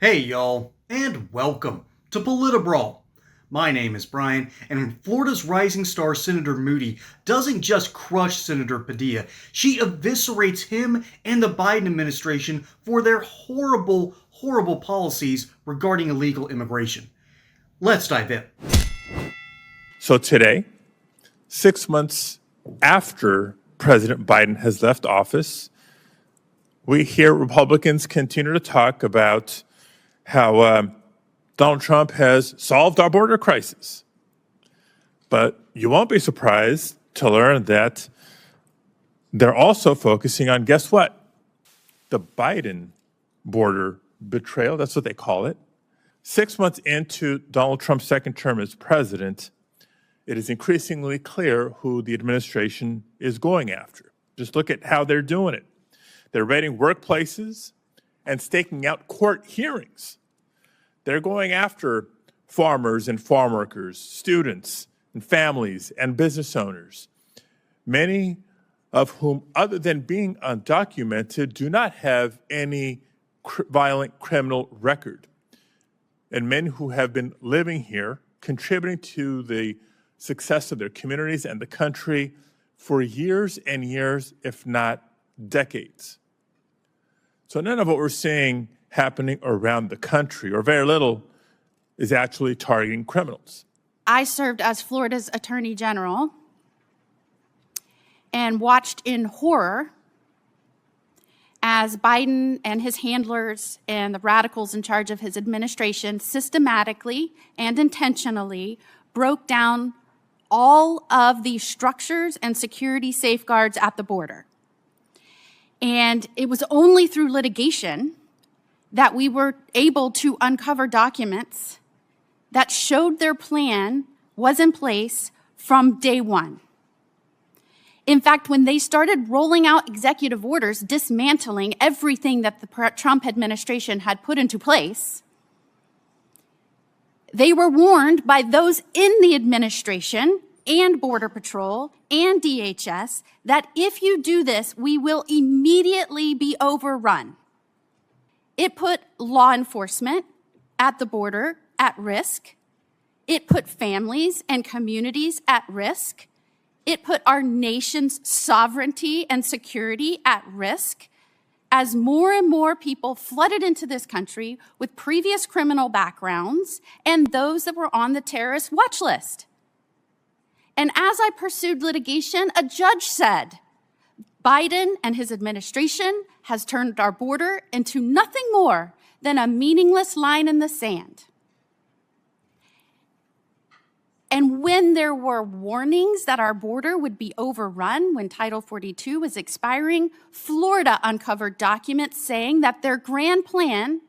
Hey y'all, and welcome to Politibrawl. My name is Brian, and Florida's rising star Senator Moody doesn't just crush Senator Padilla, she eviscerates him and the Biden administration for their horrible, horrible policies regarding illegal immigration. Let's dive in. So today, 6 months after President Biden has left office, we hear Republicans continue to talk about how Donald Trump has solved our border crisis. But you won't be surprised to learn that they're also focusing on, guess what? The Biden border betrayal, that's what they call it. 6 months into Donald Trump's second term as president, it is increasingly clear who the administration is going after. Just look at how they're doing it. They're raiding workplaces and staking out court hearings. They're going after farmers and farm workers, students and families and business owners, many of whom, other than being undocumented, do not have any violent criminal record, and men who have been living here, contributing to the success of their communities and the country for years and years, if not decades. So none of what we're seeing happening around the country, or very little, is actually targeting criminals. I served as Florida's Attorney General and watched in horror as Biden and his handlers and the radicals in charge of his administration systematically and intentionally broke down all of the structures and security safeguards at the border. And it was only through litigation that we were able to uncover documents that showed their plan was in place from day one. In fact, when they started rolling out executive orders dismantling everything that the Trump administration had put into place, they were warned by those in the administration and Border Patrol and DHS that if you do this, we will immediately be overrun. It put law enforcement at the border at risk. It put families and communities at risk. It put our nation's sovereignty and security at risk as more and more people flooded into this country with previous criminal backgrounds and those that were on the terrorist watch list. And as I pursued litigation, a judge said, Biden and his administration has turned our border into nothing more than a meaningless line in the sand. And when there were warnings that our border would be overrun when Title 42 was expiring, Florida uncovered documents saying that their grand plan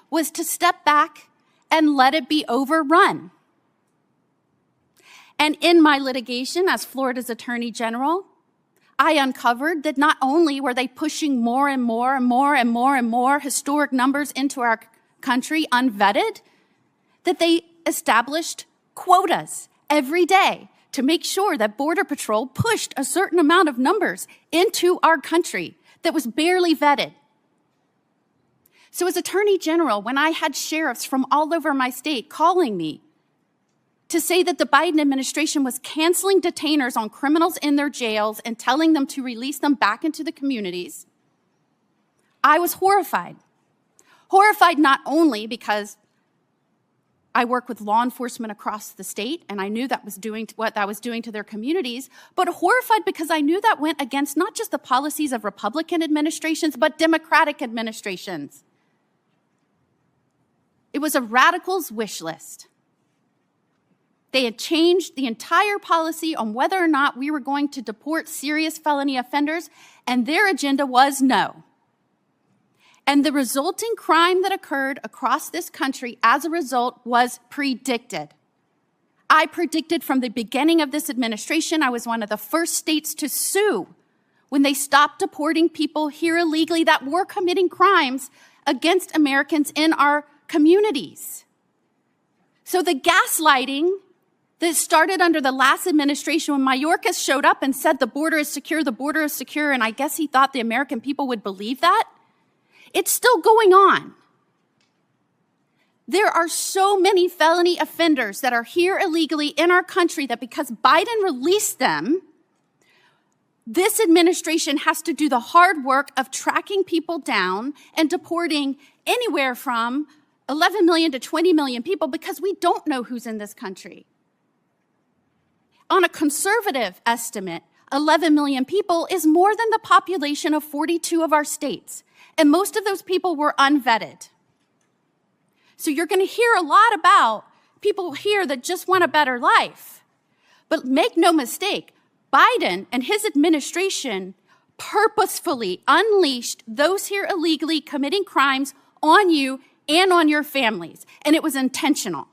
was to step back and let it be overrun. And in my litigation as Florida's Attorney General, I uncovered that not only were they pushing more and more and more and more and more historic numbers into our country unvetted, that they established quotas every day to make sure that Border Patrol pushed a certain amount of numbers into our country that was barely vetted. So as Attorney General, when I had sheriffs from all over my state calling me to say that the Biden administration was canceling detainers on criminals in their jails and telling them to release them back into the communities, I was horrified. Horrified not only because I work with law enforcement across the state and I knew that was doing what that was doing to their communities, but horrified because I knew that went against not just the policies of Republican administrations, but Democratic administrations. It was a radical's wish list. They had changed the entire policy on whether or not we were going to deport serious felony offenders, and their agenda was no. And the resulting crime that occurred across this country as a result was predicted. I predicted from the beginning of this administration, I was one of the first states to sue when they stopped deporting people here illegally that were committing crimes against Americans in our communities. So the gaslighting that started under the last administration when Mayorkas showed up and said the border is secure, and I guess he thought the American people would believe that, it's still going on. There are so many felony offenders that are here illegally in our country that because Biden released them, this administration has to do the hard work of tracking people down and deporting anywhere from 11 million to 20 million people because we don't know who's in this country. On a conservative estimate, 11 million people is more than the population of 42 of our states, and most of those people were unvetted. So you're going to hear a lot about people here that just want a better life. But make no mistake, Biden and his administration purposefully unleashed those here illegally committing crimes on you and on your families, and it was intentional.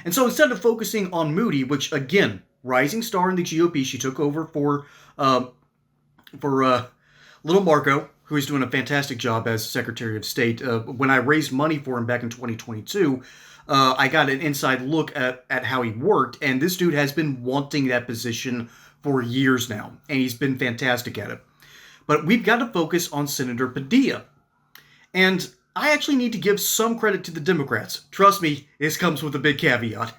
And so instead of focusing on Moody, which again, rising star in the GOP, she took over for little Marco, who is doing a fantastic job as Secretary of State. When I raised money for him back in 2022, I got an inside look at how he worked, and this dude has been wanting that position for years now, and he's been fantastic at it. But we've got to focus on Senator Padilla. And I actually need to give some credit to the Democrats. Trust me, this comes with a big caveat.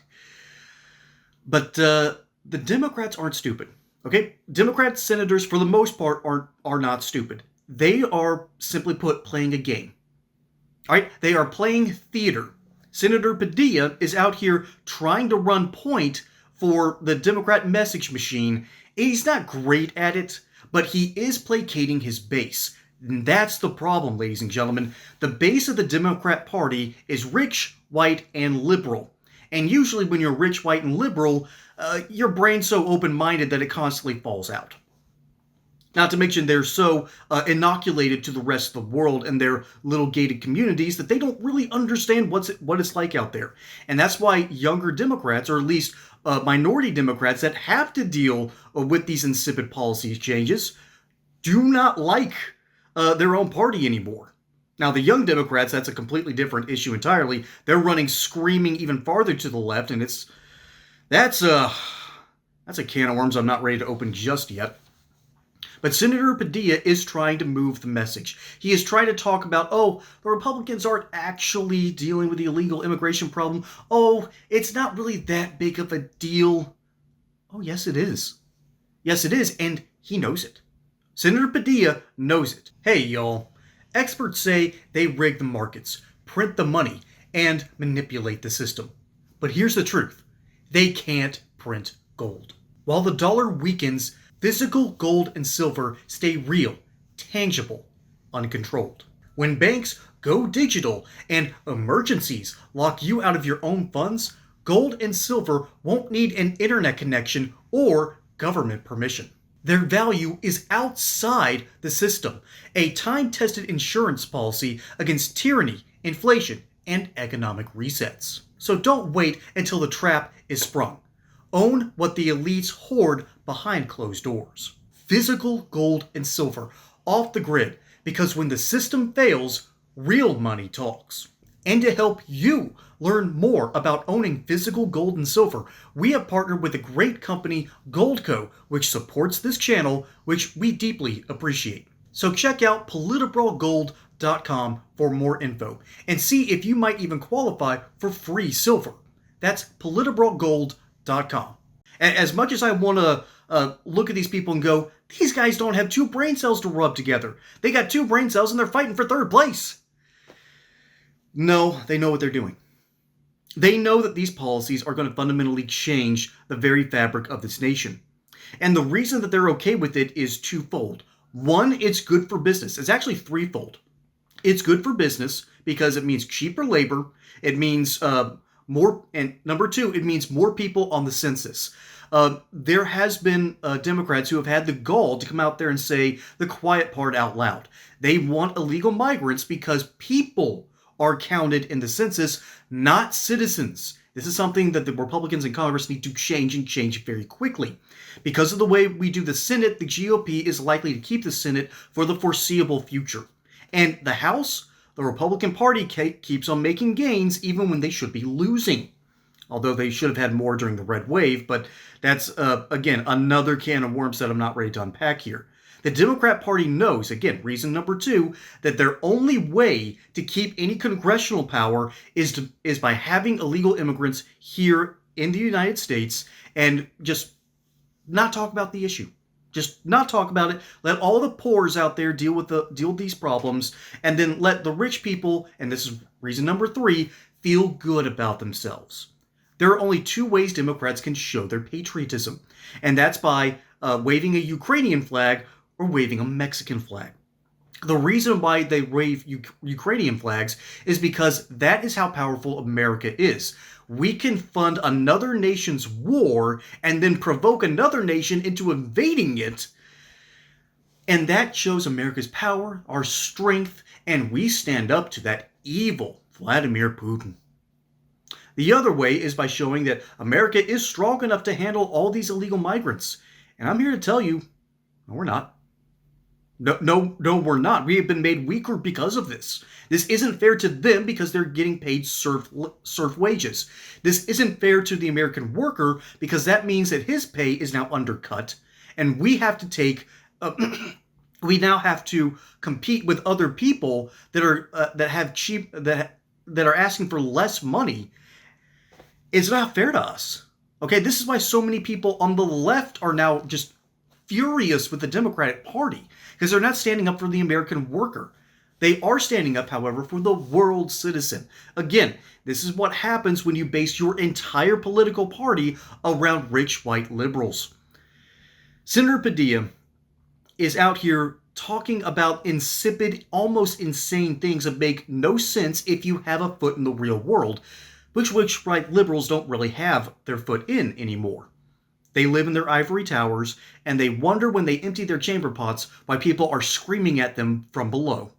But the Democrats aren't stupid, okay? Democrat senators, for the most part, are not stupid. They are, simply put, playing a game. All right? They are playing theater. Senator Padilla is out here trying to run point for the Democrat message machine. He's not great at it, but he is placating his base. And that's the problem, ladies and gentlemen. The base of the Democrat Party is rich, white, and liberal. And usually when you're rich, white, and liberal, your brain's so open-minded that it constantly falls out. Not to mention they're so inoculated to the rest of the world and their little gated communities that they don't really understand what it's like out there. And that's why younger Democrats, or at least minority Democrats that have to deal with these insipid policy changes, do not like their own party anymore. Now, the young Democrats, that's a completely different issue entirely. They're running screaming even farther to the left, and that's a can of worms I'm not ready to open just yet. But Senator Padilla is trying to move the message. He is trying to talk about, the Republicans aren't actually dealing with the illegal immigration problem. It's not really that big of a deal. Oh, yes, it is. Yes, it is, and he knows it. Senator Padilla knows it. Hey, y'all. Experts say they rig the markets, print the money, and manipulate the system. But here's the truth. They can't print gold. While the dollar weakens, physical gold and silver stay real, tangible, uncontrolled. When banks go digital and emergencies lock you out of your own funds, gold and silver won't need an internet connection or government permission. Their value is outside the system, a time-tested insurance policy against tyranny, inflation, and economic resets. So don't wait until the trap is sprung. Own what the elites hoard behind closed doors. Physical gold and silver off the grid, because when the system fails, real money talks. And to help you learn more about owning physical gold and silver, we have partnered with the great company Goldco, which supports this channel, which we deeply appreciate. So check out politibralgold.com for more info and see if you might even qualify for free silver. That's politibralgold.com. As much as I want to look at these people and go, these guys don't have two brain cells to rub together. They got two brain cells and they're fighting for third place. No, they know what they're doing. They know that these policies are going to fundamentally change the very fabric of this nation. And the reason that they're okay with it is twofold. One, it's good for business. It's actually threefold. It's good for business because it means cheaper labor. It means more, and number two, it means more people on the census. There has been Democrats who have had the gall to come out there and say the quiet part out loud. They want illegal migrants because people are counted in the census, not citizens. This is something that the Republicans in Congress need to change and change very quickly. Because of the way we do the Senate, the GOP is likely to keep the Senate for the foreseeable future. And the House, the Republican Party keeps on making gains even when they should be losing. Although they should have had more during the red wave, but that's, again, another can of worms that I'm not ready to unpack here. The Democrat Party knows, again, reason number 2, that their only way to keep any congressional power is by having illegal immigrants here in the United States and just not talk about the issue. Just not talk about it. Let all the poors out there deal with these problems, and then let the rich people, and this is reason number 3, feel good about themselves. There are only 2 ways Democrats can show their patriotism, and that's by waving a Ukrainian flag or waving a Mexican flag. The reason why they wave Ukrainian flags is because that is how powerful America is. We can fund another nation's war and then provoke another nation into invading it. And that shows America's power, our strength, and we stand up to that evil Vladimir Putin. The other way is by showing that America is strong enough to handle all these illegal migrants. And I'm here to tell you, no, we're not. No, we're not. We have been made weaker because of this. This isn't fair to them because they're getting paid serf wages. This isn't fair to the American worker because that means that his pay is now undercut, and we have to take. We now have to compete with other people that are asking for less money. It's not fair to us. Okay, this is why so many people on the left are now just furious with the Democratic Party, because they're not standing up for the American worker. They are standing up, however, for the world citizen. Again, this is what happens when you base your entire political party around rich white liberals. Senator Padilla is out here talking about insipid, almost insane things that make no sense if you have a foot in the real world, which rich white liberals don't really have their foot in anymore. They live in their ivory towers, and they wonder when they empty their chamber pots why people are screaming at them from below.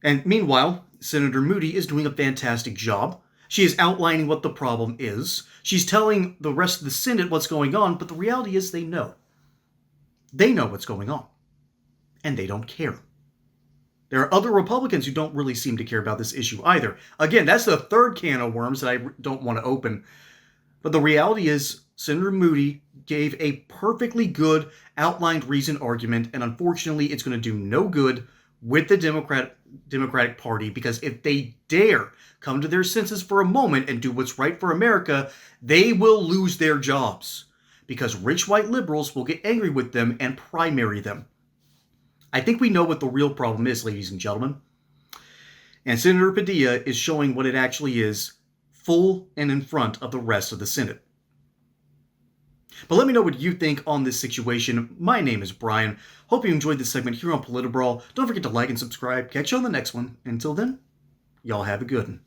And meanwhile, Senator Moody is doing a fantastic job. She is outlining what the problem is. She's telling the rest of the Senate what's going on, but the reality is they know. They know what's going on, and they don't care. There are other Republicans who don't really seem to care about this issue either. Again, that's the third can of worms that I don't want to open. But the reality is, Senator Moody gave a perfectly good outlined reasoned argument, and unfortunately it's going to do no good with the Democratic Party, because if they dare come to their senses for a moment and do what's right for America, they will lose their jobs, because rich white liberals will get angry with them and primary them. I think we know what the real problem is, ladies and gentlemen. And Senator Padilla is showing what it actually is, full and in front of the rest of the Senate. But let me know what you think on this situation. My name is Brian. Hope you enjoyed this segment here on Politibrawl. Don't forget to like and subscribe. Catch you on the next one. Until then, y'all have a good one.